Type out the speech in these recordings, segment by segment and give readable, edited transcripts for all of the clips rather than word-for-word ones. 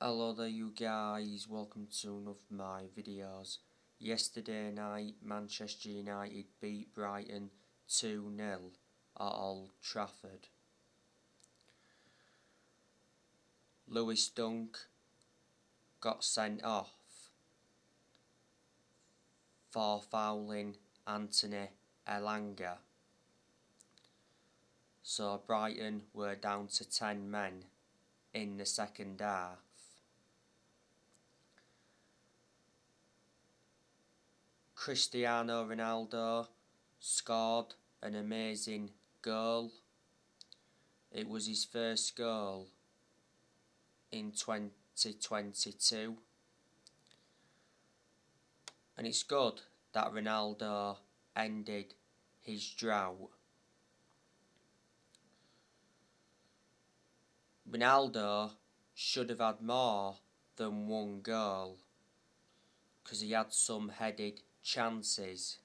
Hello there you guys, welcome to one of my videos. Yesterday night Manchester United beat Brighton 2-0 at Old Trafford. Lewis Dunk got sent off for fouling Anthony Elanga. So Brighton were down to 10 men in the second half. Cristiano Ronaldo scored an amazing goal. It was his first goal in 2022, and it's good that Ronaldo ended his drought. Ronaldo should have had more than one goal because he had some headed chances.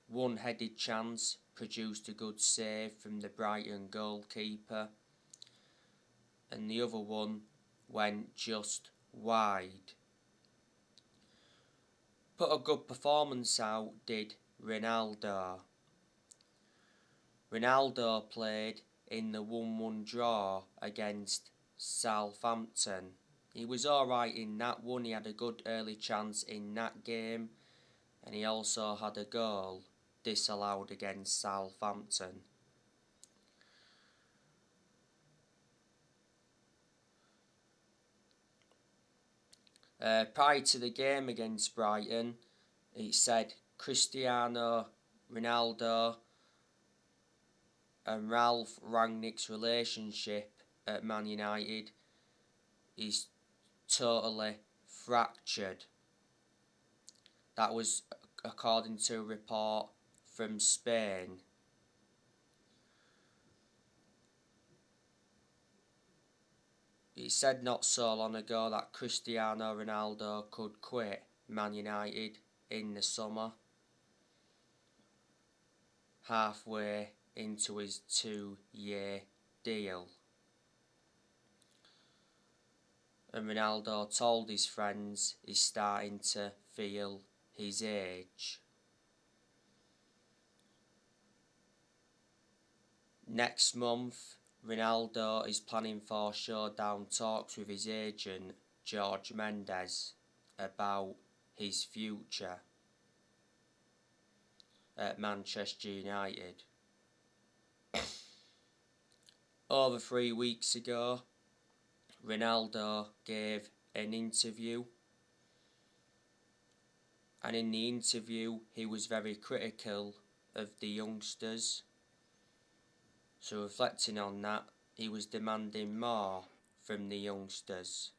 One headed chance produced a good save from the Brighton goalkeeper, and the other one went just wide. Put a good performance out, did Ronaldo. Ronaldo played in the 1-1 draw against Southampton. He was alright in that one, he had a good early chance in that game, and he also had a goal disallowed against Southampton. Prior to the game against Brighton, it said Cristiano Ronaldo and Ralph Rangnick's relationship at Man United is totally fractured. That was according to a report from Spain. It said not so long ago that Cristiano Ronaldo could quit Man United in the summer, halfway into his 2-year deal. And Ronaldo told his friends he's starting to feel his age. Next month, Ronaldo is planning for showdown talks with his agent George Mendes about his future at Manchester United. Over 3 weeks ago, Ronaldo gave an interview, and in the interview he was very critical of the youngsters. So reflecting on that, he was demanding more from the youngsters.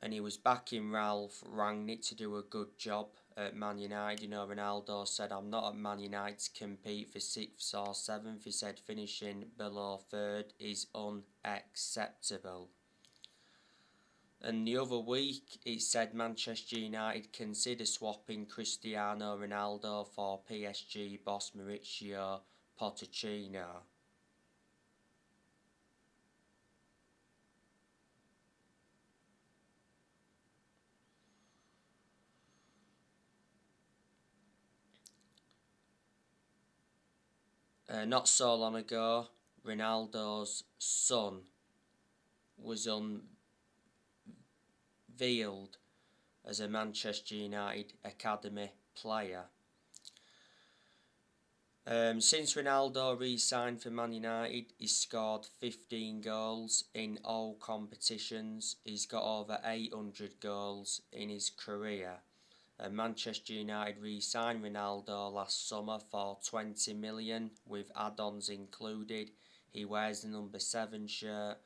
And he was backing Ralph Rangnick to do a good job at Man United. You know, Ronaldo said, "I'm not at Man United to compete for 6th or 7th. He said finishing below 3rd is unacceptable. And the other week, it said Manchester United consider swapping Cristiano Ronaldo for PSG boss Mauricio Pochettino. Not so long ago, Ronaldo's son was unveiled as a Manchester United academy player. Since Ronaldo re-signed for Man United, he's scored 15 goals in all competitions. He's got over 800 goals in his career. Manchester United re-signed Ronaldo last summer for 20 million with add-ons included. He wears the number 7 shirt,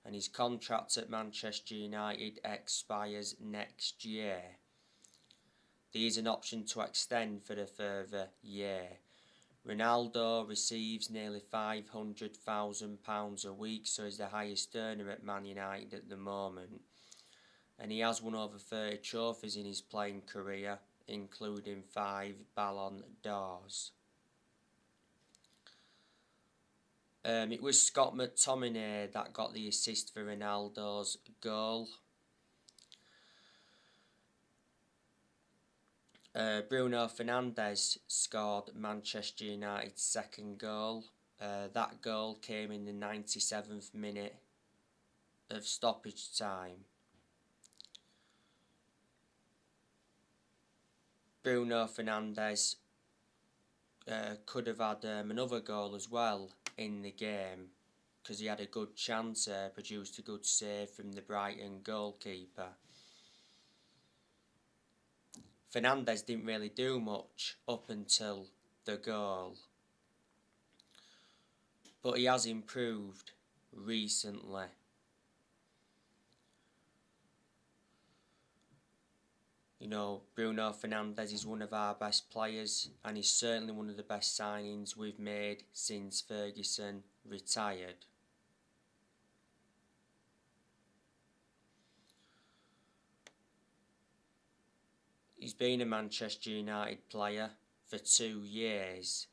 and his contract at Manchester United expires next year. There is an option to extend for a further year. Ronaldo receives nearly £500,000 a week, so he's the highest earner at Man United at the moment. And he has won over 30 trophies in his playing career, including 5 Ballon d'Ors. It was Scott McTominay that got the assist for Ronaldo's goal. Bruno Fernandes scored Manchester United's second goal. That goal came in the 97th minute of stoppage time. Bruno Fernandes could have had another goal as well in the game, because he had a good chance, produced a good save from the Brighton goalkeeper. Fernandes didn't really do much up until the goal, but he has improved recently. You know, Bruno Fernandes is one of our best players, and he's certainly one of the best signings we've made since Ferguson retired. He's been a Manchester United player for 2 years.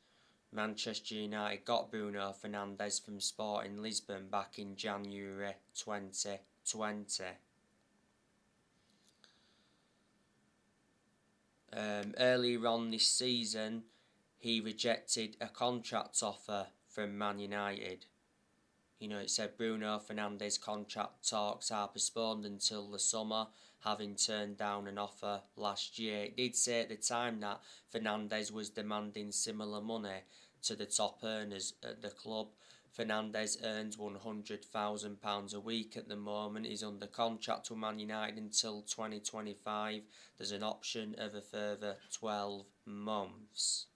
Manchester United got Bruno Fernandes from Sporting Lisbon back in January 2020. Earlier on this season, he rejected a contract offer from Man United. You know, it said Bruno Fernandes' contract talks are postponed until the summer, having turned down an offer last year. It did say at the time that Fernandes was demanding similar money to the top earners at the club. Fernandes earns £100,000 a week at the moment. He's under contract with Man United until 2025. There's an option of a further 12 months.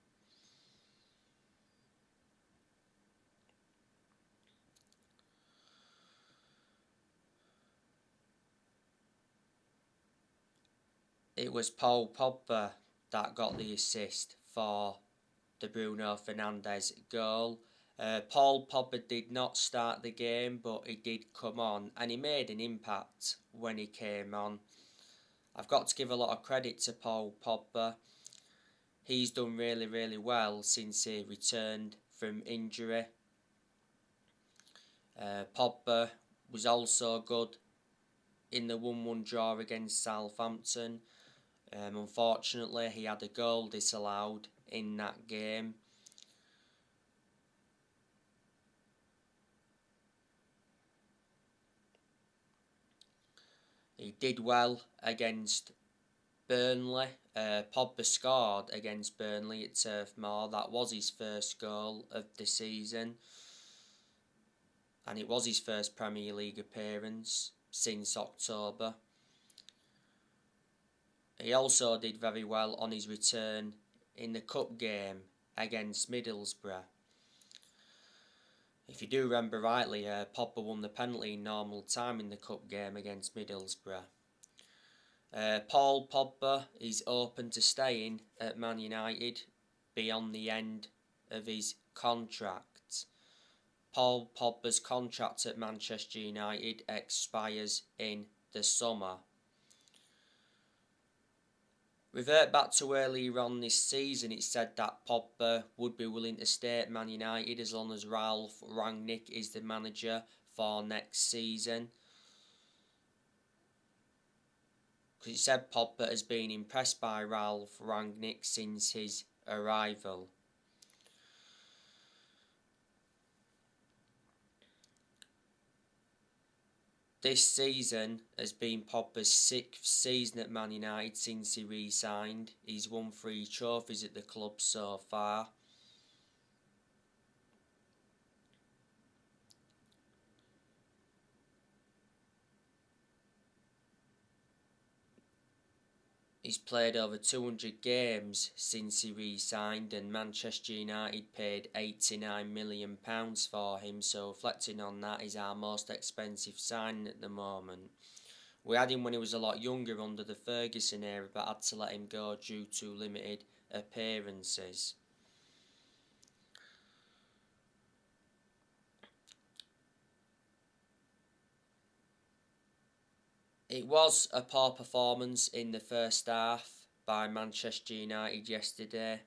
It was Paul Pogba that got the assist for the Bruno Fernandes goal. Paul Pogba did not start the game, but he did come on, and he made an impact when he came on. I've got to give a lot of credit to Paul Pogba. He's done really, really well since he returned from injury. Pogba was also good in the 1-1 draw against Southampton. Unfortunately, he had a goal disallowed in that game. He did well against Burnley. Pogba scored against Burnley at Turf Moor. That was his first goal of the season, and it was his first Premier League appearance since October. He also did very well on his return in the cup game against Middlesbrough. If you do remember rightly, Pogba won the penalty in normal time in the cup game against Middlesbrough. Paul Pogba is open to staying at Man United beyond the end of his contract. Paul Pogba's contract at Manchester United expires in the summer. Revert back to earlier on this season, it said that Pogba would be willing to stay at Man United as long as Ralph Rangnick is the manager for next season. Because it said Pogba has been impressed by Ralph Rangnick since his arrival. This season has been Pogba's 6th season at Man United since he re-signed. He's won 3 trophies at the club so far. He's played over 200 games since he re-signed, and Manchester United paid £89 million for him, so reflecting on that, he's our most expensive signing at the moment. We had him when he was a lot younger under the Ferguson era, but had to let him go due to limited appearances. It was a poor performance in the first half by Manchester United yesterday.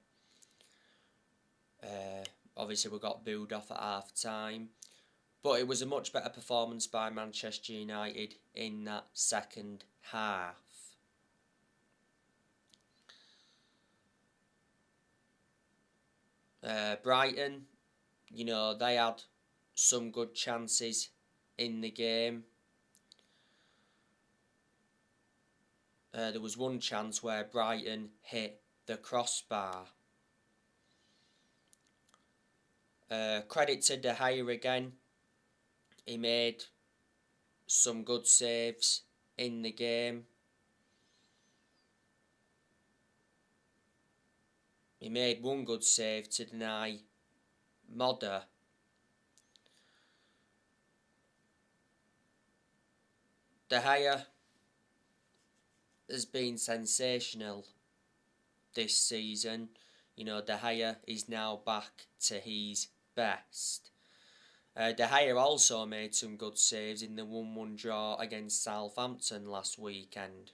Obviously we got booed off at half time. But it was a much better performance by Manchester United in that second half. Brighton, they had some good chances in the game. There was one chance where Brighton hit the crossbar. Credit to De Gea again. He made some good saves in the game. He made one good save to deny Modder. De Gea has been sensational this season. De Gea is now back to his best. De Gea also made some good saves in the 1-1 draw against Southampton last weekend.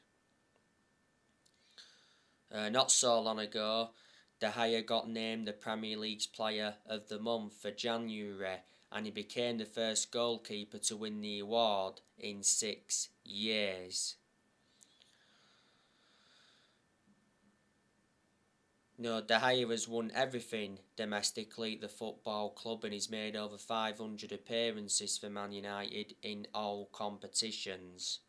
Not so long ago, De Gea got named the Premier League's Player of the Month for January, and he became the first goalkeeper to win the award in 6 years. De Gea has won everything domestically at the football club, and he's made over 500 appearances for Man United in all competitions.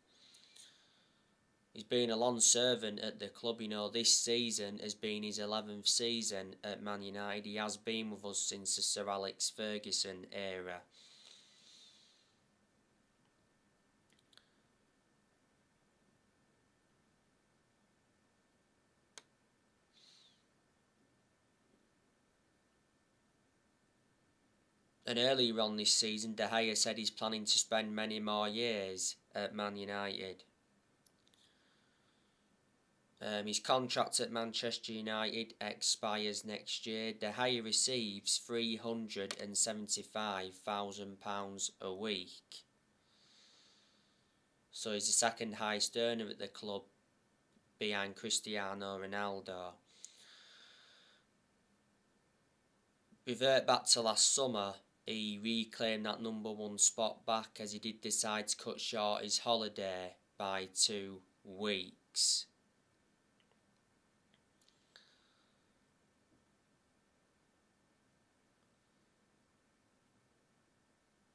He's been a long servant at the club. This season has been his 11th season at Man United. He has been with us since the Sir Alex Ferguson era. And earlier on this season, De Gea said he's planning to spend many more years at Man United. His contract at Manchester United expires next year. De Gea receives £375,000 a week. So he's the second highest earner at the club behind Cristiano Ronaldo. Revert back to last summer, he reclaimed that #1 spot back, as he did decide to cut short his holiday by 2 weeks.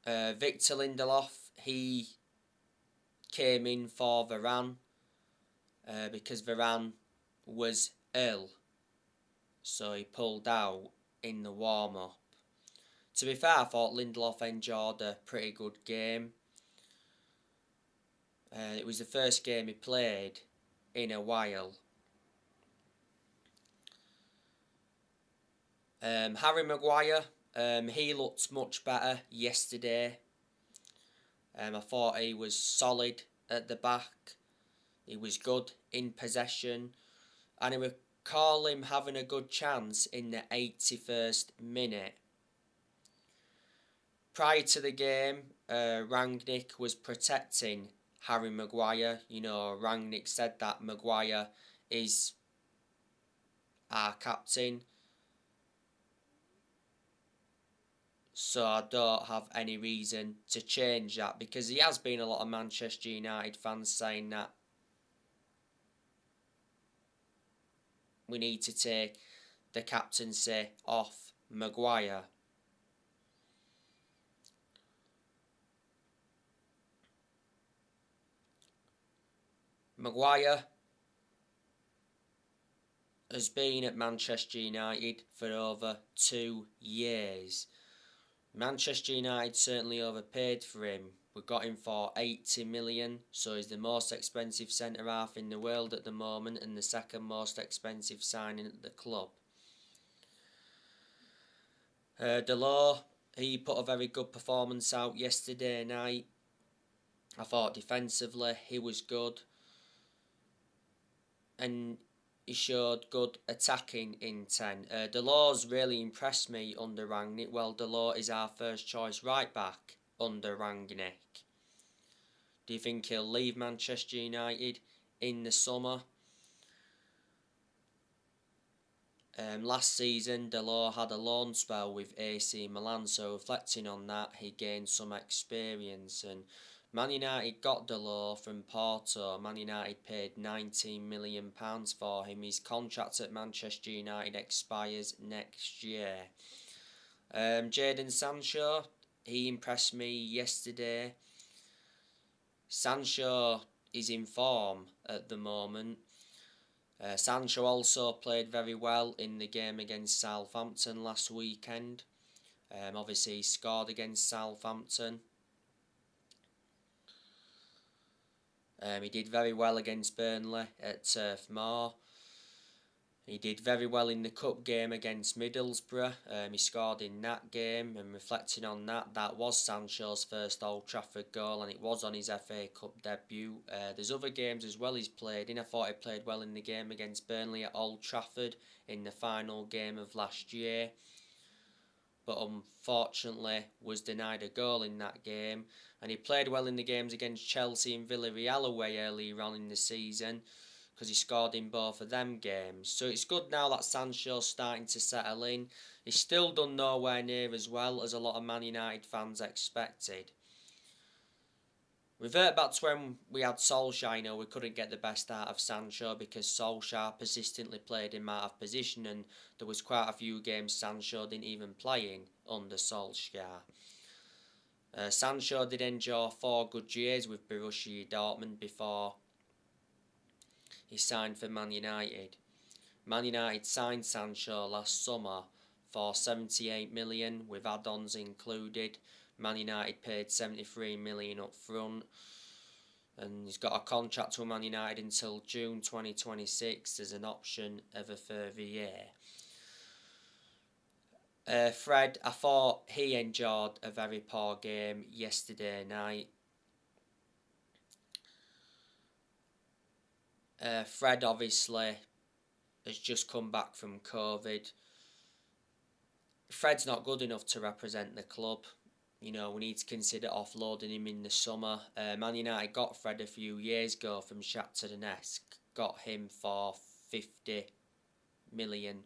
Victor Lindelof, he came in for Varane because Varane was ill, so he pulled out in the warm-up. To be fair, I thought Lindelof enjoyed a pretty good game. It was the first game he played in a while. Harry Maguire, he looked much better yesterday. I thought he was solid at the back. He was good in possession, and I recall him having a good chance in the 81st minute. Prior to the game, Rangnick was protecting Harry Maguire. Rangnick said that Maguire is our captain. So I don't have any reason to change that, because he has been a lot of Manchester United fans saying that we need to take the captaincy off Maguire. Maguire has been at Manchester United for over 2 years. Manchester United certainly overpaid for him. We got him for 80 million, so he's the most expensive centre-half in the world at the moment and the second most expensive signing at the club. Delors, he put a very good performance out yesterday night. I thought defensively he was good, and he showed good attacking intent. Delors really impressed me under Rangnick. Well, Delors is our first choice right back under Rangnick. Do you think he'll leave Manchester United in the summer? Last season, Delors had a loan spell with AC Milan, so reflecting on that, he gained some experience. And Man United got Delors from Porto. Man United paid £19 million for him. His contract at Manchester United expires next year. Jadon Sancho, he impressed me yesterday. Sancho is in form at the moment. Sancho also played very well in the game against Southampton last weekend. Obviously, he scored against Southampton. He did very well against Burnley at Turf Moor. He did very well in the cup game against Middlesbrough. He scored in that game, and reflecting on that, that was Sancho's first Old Trafford goal, and it was on his FA Cup debut. There's other games as well he's played in. I thought he played well in the game against Burnley at Old Trafford in the final game of last year, but unfortunately was denied a goal in that game. And he played well in the games against Chelsea and Villarreal away earlier on in the season, because he scored in both of them games. So it's good now that Sancho's starting to settle in. He's still done nowhere near as well as a lot of Man United fans expected. Revert back to when we had Solskjaer, we couldn't get the best out of Sancho because Solskjaer persistently played him out of position, and there was quite a few games Sancho didn't even play in under Solskjaer. Sancho did enjoy 4 good years with Borussia Dortmund before he signed for Man United. Man United signed Sancho last summer for $78 million with add-ons included. Man United paid $73 million up front, and he's got a contract with Man United until June 2026. There's an option of a further year. Fred, I thought he enjoyed a very poor game yesterday night. Fred obviously has just come back from COVID. Fred's not good enough to represent the club. We need to consider offloading him in the summer. Man United got Fred a few years ago from Shakhtar Donetsk. Got him for £50 million.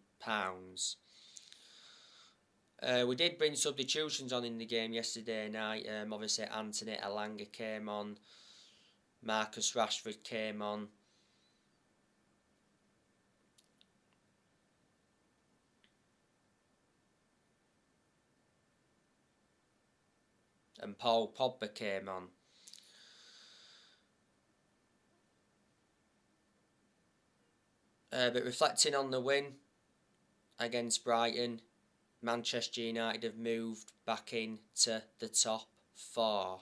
We did bring substitutions on in the game yesterday night. Obviously, Anthony Elanga came on. Marcus Rashford came on. And Paul Pogba came on. But reflecting on the win against Brighton, Manchester United have moved back into the top 4.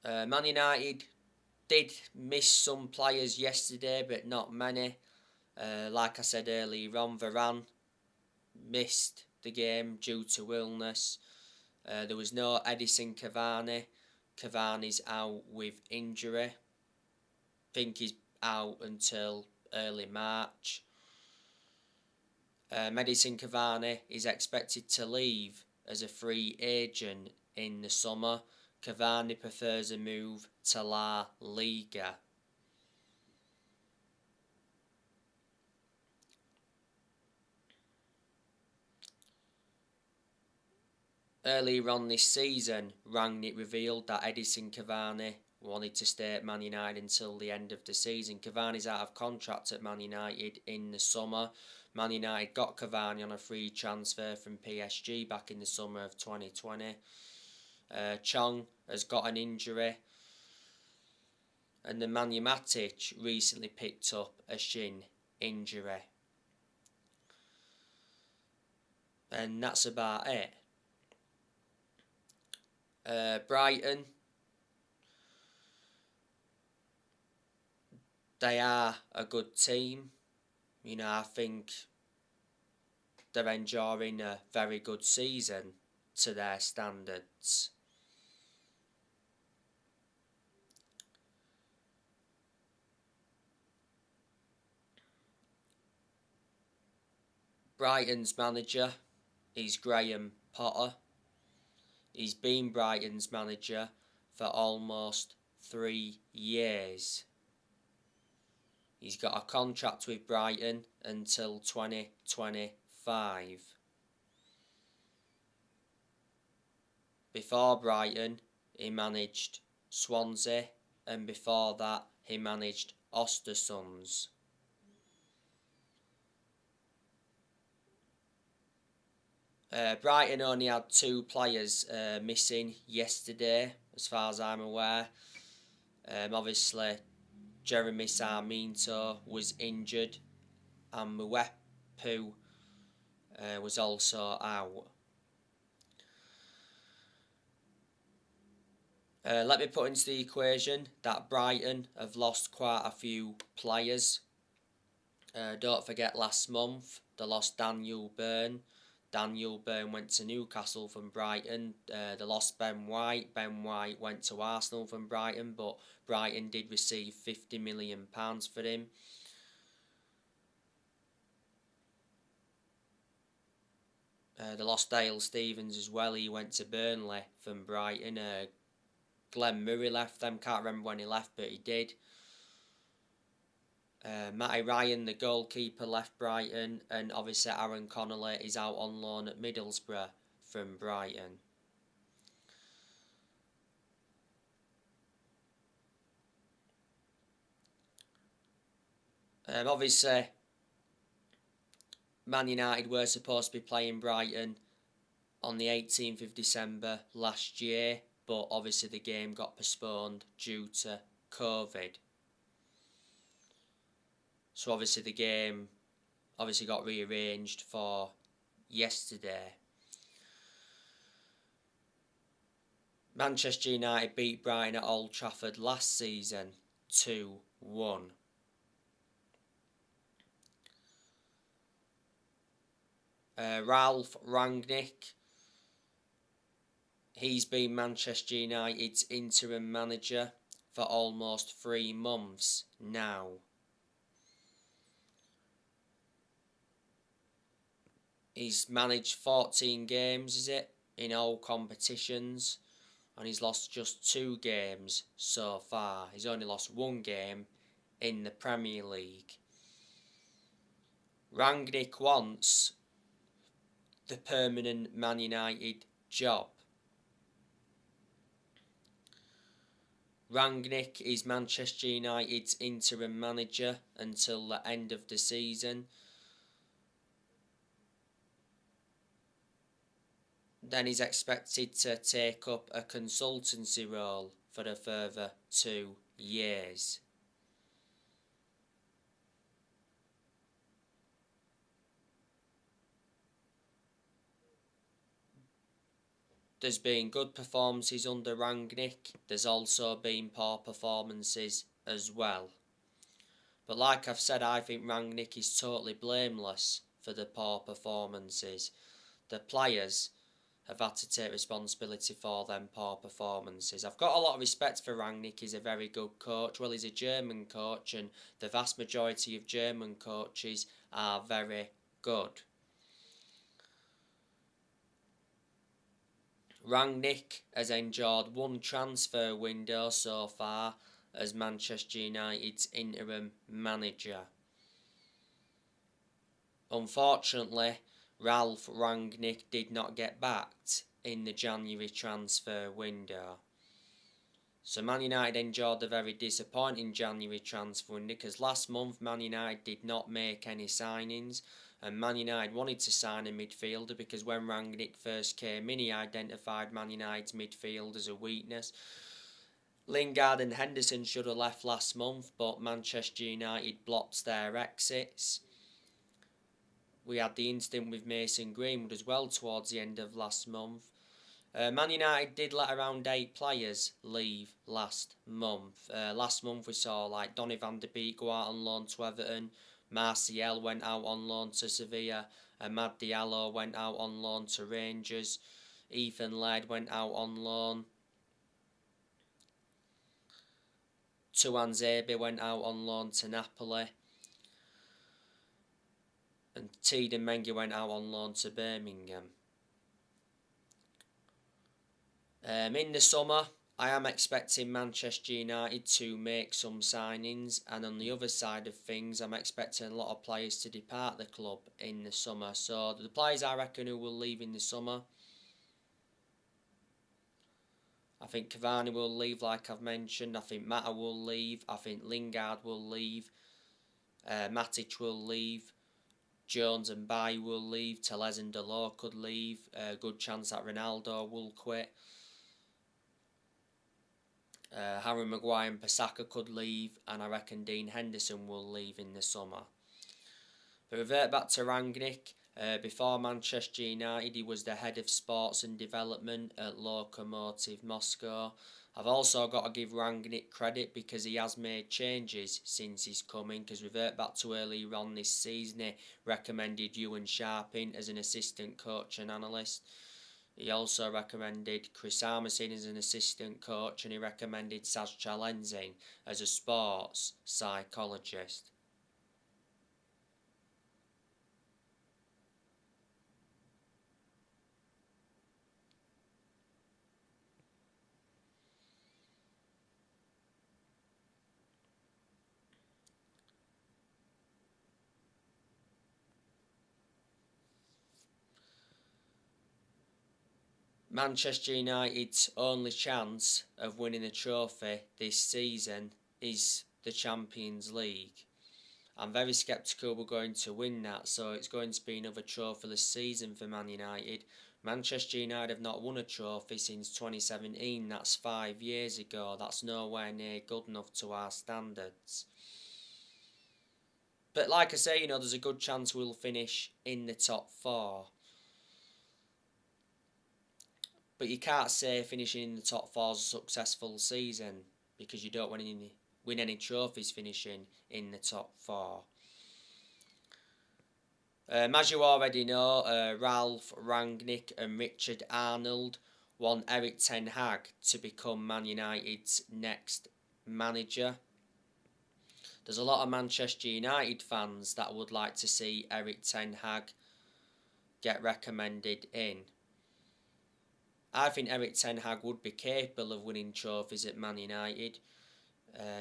Man United did miss some players yesterday, but not many. Like I said earlier on, Varane missed the game due to illness. There was no Edison Cavani. Cavani's out with injury. I think he's out until early March. Edison Cavani is expected to leave as a free agent in the summer. Cavani prefers a move to La Liga. Earlier on this season, Rangnick revealed that Edison Cavani wanted to stay at Man United until the end of the season. Cavani's out of contract at Man United in the summer. Man United got Cavani on a free transfer from PSG back in the summer of 2020. Chong has got an injury, and Nemanja Matic recently picked up a shin injury. And that's about it. Brighton, they are a good team. I think they're enjoying a very good season to their standards. Brighton's manager is Graham Potter. He's been Brighton's manager for almost 3 years. He's got a contract with Brighton until 2025. Before Brighton, he managed Swansea, and before that, he managed Ostersunds. Brighton only had 2 players missing yesterday, as far as I'm aware. Obviously, Jeremy Sarmiento was injured, and Mwepu was also out. Let me put into the equation that Brighton have lost quite a few players. Don't forget last month they lost Daniel Byrne. Daniel Byrne went to Newcastle from Brighton. They lost Ben White. Ben White went to Arsenal from Brighton, but Brighton did receive £50 million for him. They lost Dale Stephens as well. He went to Burnley from Brighton. Glenn Murray left them. Can't remember when he left, but he did. Matty Ryan, the goalkeeper, left Brighton, and obviously Aaron Connolly is out on loan at Middlesbrough from Brighton. Obviously, Man United were supposed to be playing Brighton on the 18th of December last year, but obviously the game got postponed due to COVID. So obviously the game got rearranged for yesterday. Manchester United beat Brighton at Old Trafford last season 2-1. Ralph Rangnick, he's been Manchester United's interim manager for almost 3 months now. He's managed 14 games, is it, in all competitions, and he's lost just 2 games so far. He's only lost 1 game in the Premier League. Rangnick wants the permanent Man United job. Rangnick is Manchester United's interim manager until the end of the season. Then he's expected to take up a consultancy role for a further 2 years. There's been good performances under Rangnick. There's also been poor performances as well. But like I've said, I think Rangnick is totally blameless for the poor performances. The players have had to take responsibility for them poor performances. I've got a lot of respect for Rangnick. He's a very good coach. Well, he's a German coach, and the vast majority of German coaches are very good. Rangnick has enjoyed 1 transfer window so far as Manchester United's interim manager. Unfortunately, Ralph Rangnick did not get backed in the January transfer window. So Man United enjoyed a very disappointing January transfer window because last month Man United did not make any signings, and Man United wanted to sign a midfielder because when Rangnick first came in he identified Man United's midfield as a weakness. Lingard and Henderson should have left last month, but Manchester United blocked their exits. We had the incident with Mason Greenwood as well towards the end of last month. Man United did let around 8 players leave last month. Last month we saw like Donny van de Beek go out on loan to Everton, Martial went out on loan to Sevilla, Amad Diallo went out on loan to Rangers, Ethan Laird went out on loan, Tuanzebe went out on loan to Napoli, and Tiedemann went out on loan to Birmingham. In the summer, I am expecting Manchester United to make some signings, and on the other side of things, I'm expecting a lot of players to depart the club in the summer. So the players I reckon who will leave in the summer, I think Cavani will leave, like I've mentioned. I think Mata will leave. I think Lingard will leave. Matic will leave. Jones and Baye will leave. Tellez and Delors could leave. Good chance that Ronaldo will quit. Harry Maguire and Pasaka could leave, and I reckon Dean Henderson will leave in the summer. But revert back to Rangnick. Before Manchester United, he was the head of sports and development at Lokomotiv Moscow. I've also got to give Rangnick credit because he has made changes since he's come in. Because revert back to earlier on this season, he recommended Ewan Sharping as an assistant coach and analyst. He also recommended Chris Armisen as an assistant coach, and he recommended Saz Chalenzin as a sports psychologist. Manchester United's only chance of winning a trophy this season is the Champions League. I'm very sceptical we're going to win that, so it's going to be another trophyless season for Man United. Manchester United have not won a trophy since 2017, that's 5 years ago. That's nowhere near good enough to our standards. But like I say, there's a good chance we'll finish in the top 4. But you can't say finishing in the top 4 is a successful season because you don't win any trophies finishing in the top 4. As you already know, Ralph Rangnick and Richard Arnold want Erik ten Hag to become Man United's next manager. There's a lot of Manchester United fans that would like to see Erik ten Hag get recommended in. I think Erik ten Hag would be capable of winning trophies at Man United.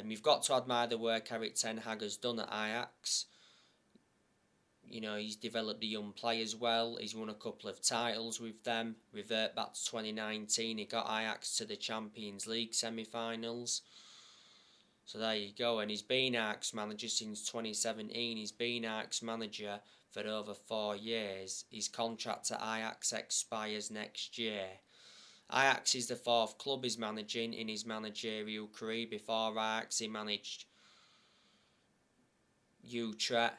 You've got to admire the work Erik ten Hag has done at Ajax. He's developed the young players well. He's won a couple of titles with them. Revert back to 2019, he got Ajax to the Champions League semi-finals. So there you go. And he's been Ajax manager since 2017. He's been Ajax manager for over 4 years. His contract at Ajax expires next year. Ajax is the 4th club he's managing in his managerial career. Before Ajax, he managed Utrecht.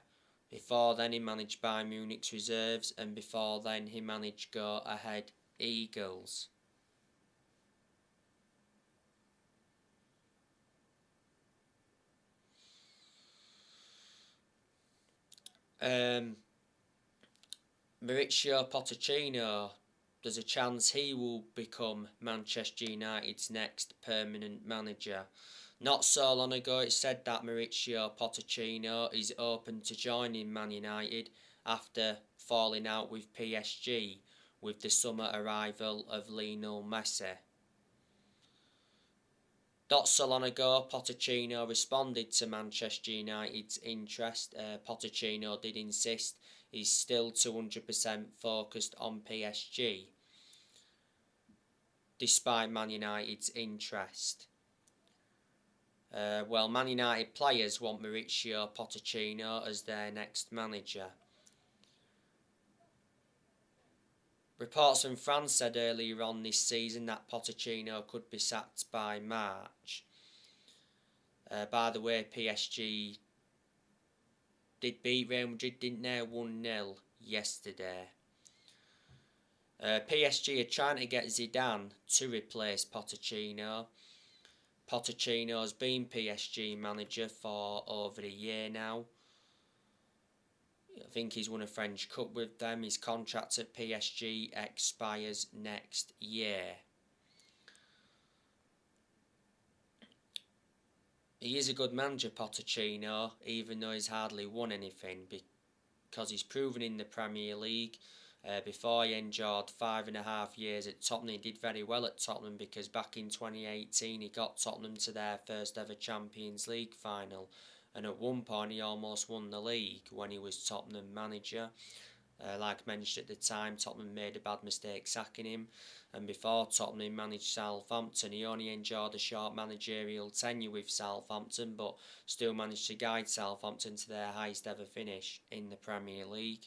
Before then, he managed Bayern Munich's reserves. And before then, he managed Go Ahead Eagles. Mauricio Pochettino, there's a chance he will become Manchester United's next permanent manager. Not so long ago, it said that Mauricio Pochettino is open to joining Man United after falling out with PSG with the summer arrival of Lionel Messi. Not so long ago, Pochettino responded to Manchester United's interest. Pochettino did insist he's still 200% focused on PSG, despite Man United's interest. Man United players want Mauricio Pochettino as their next manager. Reports from France said earlier on this season that Pochettino could be sacked by March. By the way, PSG did beat Real Madrid, didn't they? 1-0 yesterday. PSG are trying to get Zidane to replace Pochettino. Pochettino's been PSG manager for over a year now. I think he's won a French Cup with them. His contract at PSG expires next year. He is a good manager, Pochettino, even though he's hardly won anything, because he's proven in the Premier League Before he endured 5.5 years at Tottenham, he did very well at Tottenham because back in 2018 he got Tottenham to their first ever Champions League final, and at one point he almost won the league when he was Tottenham manager. Like I mentioned at the time, Tottenham made a bad mistake sacking him, and before Tottenham he managed Southampton. He only enjoyed a short managerial tenure with Southampton, but still managed to guide Southampton to their highest ever finish in the Premier League.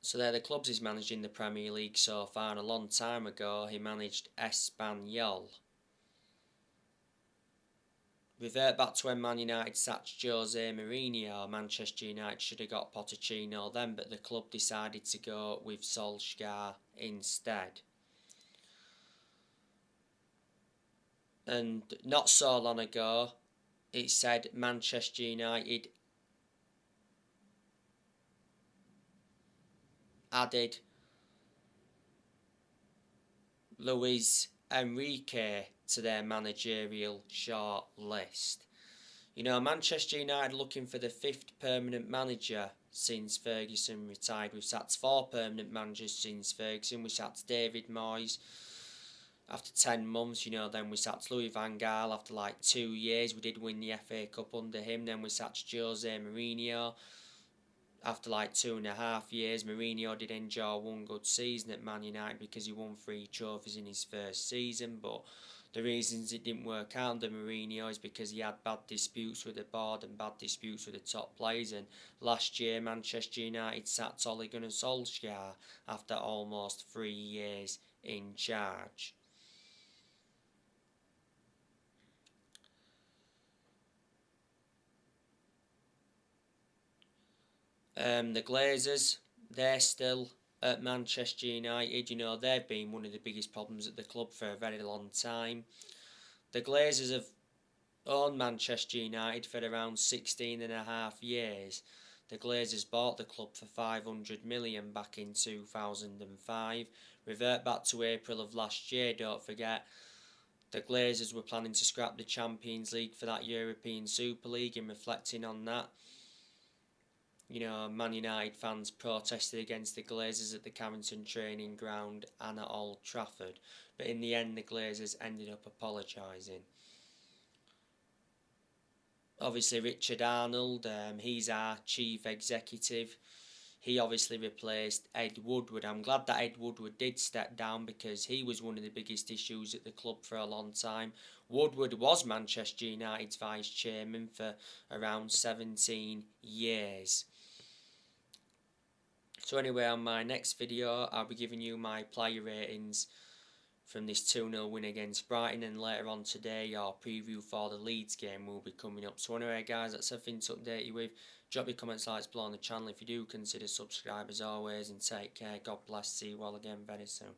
So they're the clubs he's managed in the Premier League so far, and a long time ago he managed Espanyol. Revert back to when Man United sacked Jose Mourinho. Manchester United should have got Pochettino then, but the club decided to go with Solskjaer instead. And not so long ago, it said Manchester United added Luis Enrique to their managerial short list. You know, Manchester United looking for the 5th permanent manager since Ferguson retired. We've sacked 4 permanent managers since Ferguson. We sacked David Moyes after 10 months, you know. Then we sacked Louis van Gaal after like 2 years. We did win the FA Cup under him. Then we sacked Jose Mourinho after like 2.5 years. Mourinho did enjoy one good season at Man United because he won 3 trophies in his first season, but the reasons it didn't work out under Mourinho is because he had bad disputes with the board and bad disputes with the top players. And last year Manchester United sacked Ole Gunnar Solskjaer after almost 3 years in charge. The Glazers, they're still at Manchester United. You know, they've been one of the biggest problems at the club for a very long time. The Glazers have owned Manchester United for around 16.5 years. The Glazers bought the club for 500 million back in 2005. Revert back to April of last year, don't forget. The Glazers were planning to scrap the Champions League for that European Super League, and reflecting on that, you know, Man United fans protested against the Glazers at the Carrington training ground and at Old Trafford, but in the end the Glazers ended up apologising. Obviously Richard Arnold, he's our chief executive. He obviously replaced Ed Woodward. I'm glad that Ed Woodward did step down because he was one of the biggest issues at the club for a long time. Woodward was Manchester United's vice chairman for around 17 years. So anyway, on my next video, I'll be giving you my player ratings from this 2-0 win against Brighton, and later on today, your preview for the Leeds game will be coming up. So anyway guys, that's everything to update you with. Drop your comments, likes below on the channel if you do consider subscribe as always, and take care. God bless. See you all again very soon.